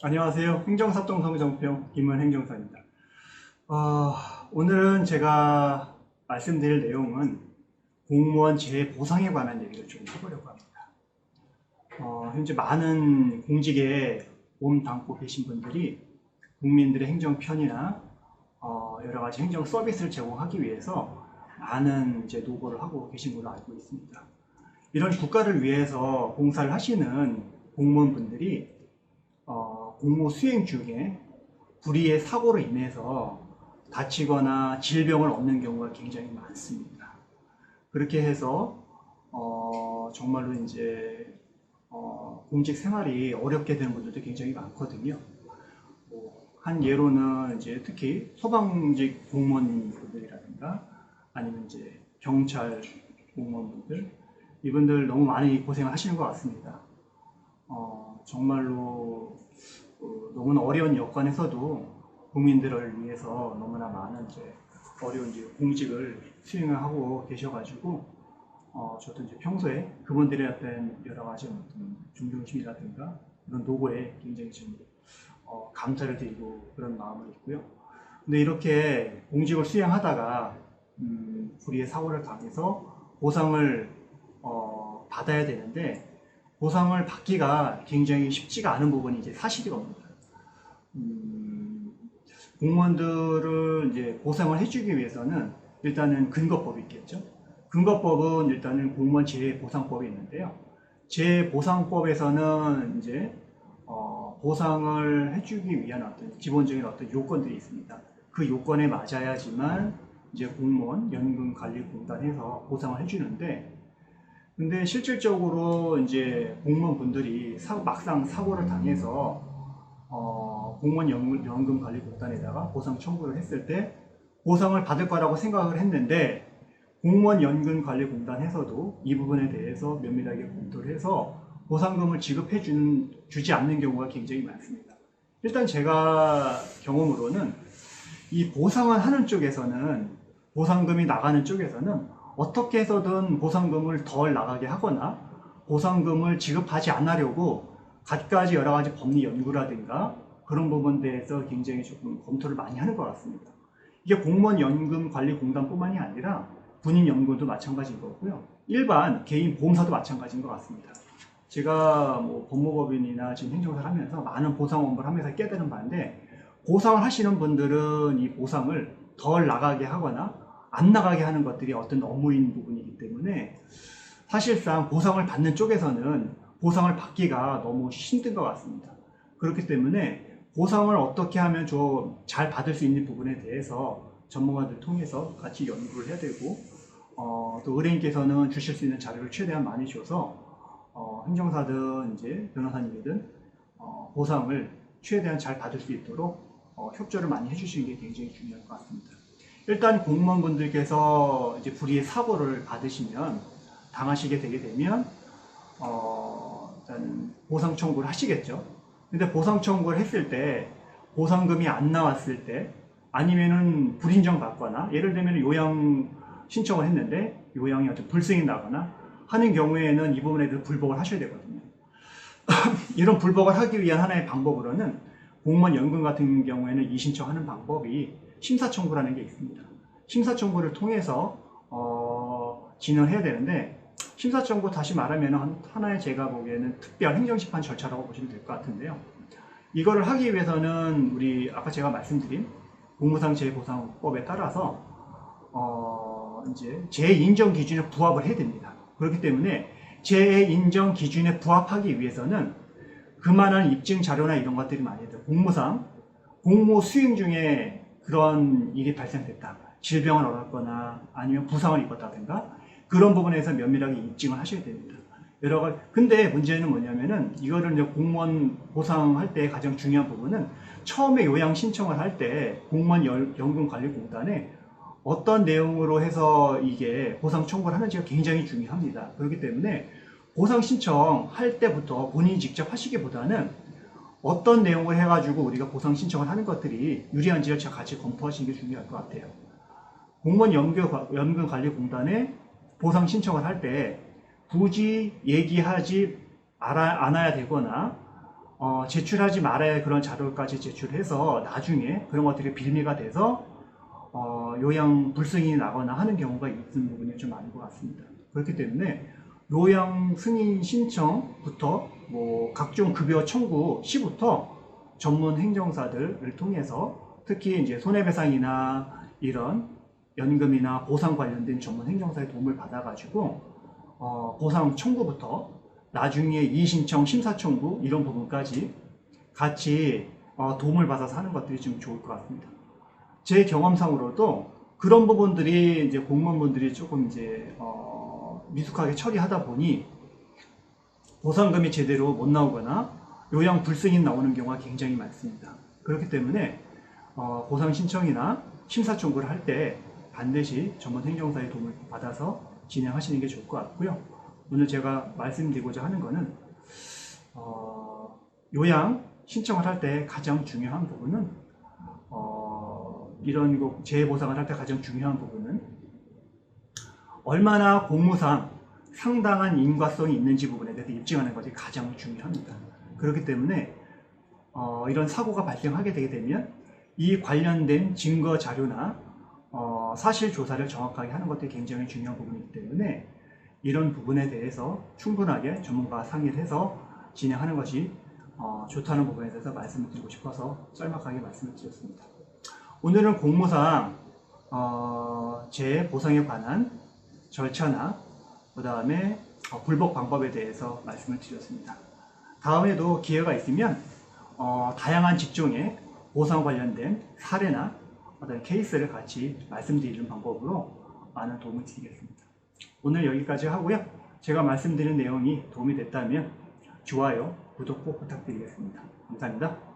안녕하세요. 행정사업성정평 김은행정사입니다. 오늘은 제가 말씀드릴 내용은 공무원 재보상에 관한 얘기를 좀 해보려고 합니다. 현재 많은 공직에 몸담고 계신 분들이 국민들의 행정 편의나 여러 가지 행정 서비스를 제공하기 위해서 많은 이제 노고를 하고 계신 걸로 알고 있습니다. 이런 국가를 위해서 봉사를 하시는 공무원분들이 공무 수행 중에 불의의 사고로 인해서 다치거나 질병을 얻는 경우가 굉장히 많습니다. 그렇게 해서 정말로 이제 공직 생활이 어렵게 되는 분들도 굉장히 많거든요. 한 예로는 이제 특히 소방직 공무원분들이라든가 아니면 이제 경찰 공무원분들, 이분들 너무 많이 고생을 하시는 것 같습니다. 정말로 너무나 어려운 여건에서도 국민들을 위해서 너무나 많은 이제 어려운 이제 공직을 수행을 하고 계셔가지고 저도 이제 평소에 그분들의 어떤 여러 가지 존경심이라든가 그런 노고에 굉장히 좀 감사를 드리고 그런 마음을 있고요. 근데 이렇게 공직을 수행하다가 불의의 사고를 당해서 보상을 받아야 되는데 보상을 받기가 굉장히 쉽지가 않은 부분이 이제 사실이 겁니다. 공무원들을 이제 보상을 해주기 위해서는 일단은 근거법이 있겠죠. 근거법은 일단은 공무원 재보상법이 있는데요. 재보상법에서는 이제 보상을 해주기 위한 어떤 기본적인 어떤 요건들이 있습니다. 그 요건에 맞아야지만 이제 공무원 연금관리공단에서 보상을 해주는데, 근데 실질적으로 이제 공무원분들이 막상 사고를 당해서 공무원 연금관리공단에다가 보상 청구를 했을 때 보상을 받을 거라고 생각을 했는데 공무원 연금관리공단에서도 이 부분에 대해서 면밀하게 검토를 해서 보상금을 주지 않는 경우가 굉장히 많습니다. 일단 제가 경험으로는 이 보상을 하는 쪽에서는, 보상금이 나가는 쪽에서는 어떻게 해서든 보상금을 덜 나가게 하거나 보상금을 지급하지 않으려고 갖가지 여러 가지 법리 연구라든가 그런 부분에 대해서 굉장히 조금 검토를 많이 하는 것 같습니다. 이게 공무원 연금관리공단뿐만이 아니라 군인연금도 마찬가지인 거고요. 일반 개인 보험사도 마찬가지인 것 같습니다. 제가 뭐 법무법인이나 지금 행정사를 하면서 많은 보상 업무를 하면서 깨달은 바인데, 보상을 하시는 분들은 이 보상을 덜 나가게 하거나 안 나가게 하는 것들이 어떤 업무인 부분이기 때문에 사실상 보상을 받는 쪽에서는 보상을 받기가 너무 힘든 것 같습니다. 그렇기 때문에 보상을 어떻게 하면 좀 잘 받을 수 있는 부분에 대해서 전문가들 통해서 같이 연구를 해야 되고, 또 의뢰인께서는 주실 수 있는 자료를 최대한 많이 줘서 행정사든 이제 변호사님이든 보상을 최대한 잘 받을 수 있도록 협조를 많이 해주시는 게 굉장히 중요할 것 같습니다. 일단 공무원분들께서 이제 불의의 사고를 당하시게 되게 되면 일단 보상 청구를 하시겠죠. 근데 보상 청구를 했을 때 보상금이 안 나왔을 때, 아니면은 불인정 받거나 예를 들면 요양 신청을 했는데 요양이 어떤 불승이 나거나 하는 경우에는 이 부분에 대해서 불복을 하셔야 되거든요. 이런 불복을 하기 위한 하나의 방법으로는 공무원 연금 같은 경우에는 이신청하는 방법이 심사청구라는 게 있습니다. 심사청구를 통해서 진행을 해야 되는데, 심사청구 다시 말하면 하나의 제가 보기에는 특별 행정심판 절차라고 보시면 될 것 같은데요. 이거를 하기 위해서는 우리 아까 제가 말씀드린 공무상 재보상법에 따라서 이제 재인정 기준에 부합을 해야 됩니다. 그렇기 때문에 재인정 기준에 부합하기 위해서는 그만한 입증 자료나 이런 것들이 많이 돼요. 공무 수행 중에 그런 일이 발생됐다, 질병을 얻었거나 아니면 부상을 입었다든가 그런 부분에서 면밀하게 입증을 하셔야 됩니다. 여러 가지. 근데 문제는 뭐냐면은 이거를 이제 공무원 보상할 때 가장 중요한 부분은 처음에 요양 신청을 할 때 공무원 연금관리공단에 어떤 내용으로 해서 이게 보상 청구를 하는지가 굉장히 중요합니다. 그렇기 때문에 보상 신청할 때부터 본인이 직접 하시기보다는 어떤 내용을 해가지고 우리가 보상 신청을 하는 것들이 유리한지를 같이 검토하시는 게 중요할 것 같아요. 공무원 연금관리공단에 보상 신청을 할 때 굳이 얘기하지 않아야 되거나 제출하지 말아야 할 그런 자료까지 제출해서 나중에 그런 것들이 빌미가 돼서 요양 불승인이 나거나 하는 경우가 있는 부분이 좀 많은 것 같습니다. 그렇기 때문에 요양 승인 신청부터 뭐 각종 급여 청구 시부터 전문 행정사들을 통해서 특히 이제 손해배상이나 이런 연금이나 보상 관련된 전문 행정사의 도움을 받아가지고 보상 청구부터 나중에 이의신청, 심사청구 이런 부분까지 같이 도움을 받아서 하는 것들이 좀 좋을 것 같습니다. 제 경험상으로도 그런 부분들이 이제 공무원분들이 조금 이제 미숙하게 처리하다 보니 보상금이 제대로 못 나오거나 요양 불승인 나오는 경우가 굉장히 많습니다. 그렇기 때문에 보상 신청이나 심사 청구를 할 때 반드시 전문 행정사의 도움을 받아서 진행하시는 게 좋을 것 같고요. 오늘 제가 말씀드리고자 하는 것은 요양 신청을 할 때 가장 중요한 부분은 이런 재보상을 할 때 가장 중요한 부분은 얼마나 공무상 상당한 인과성이 있는지 부분에 대해서 입증하는 것이 가장 중요합니다. 그렇기 때문에 이런 사고가 발생하게 되게 되면 이 관련된 증거 자료나 사실 조사를 정확하게 하는 것들이 굉장히 중요한 부분이기 때문에 이런 부분에 대해서 충분하게 전문가와 상의를 해서 진행하는 것이 좋다는 부분에 대해서 말씀을 드리고 싶어서 짤막하게 말씀을 드렸습니다. 오늘은 공무상 재보상에 관한 절차나 그 다음에 불복 방법에 대해서 말씀을 드렸습니다. 다음에도 기회가 있으면 다양한 직종의 보상 관련된 사례나 어떤 케이스를 같이 말씀드리는 방법으로 많은 도움을 드리겠습니다. 오늘 여기까지 하고요. 제가 말씀드린 내용이 도움이 됐다면 좋아요, 구독 꼭 부탁드리겠습니다. 감사합니다.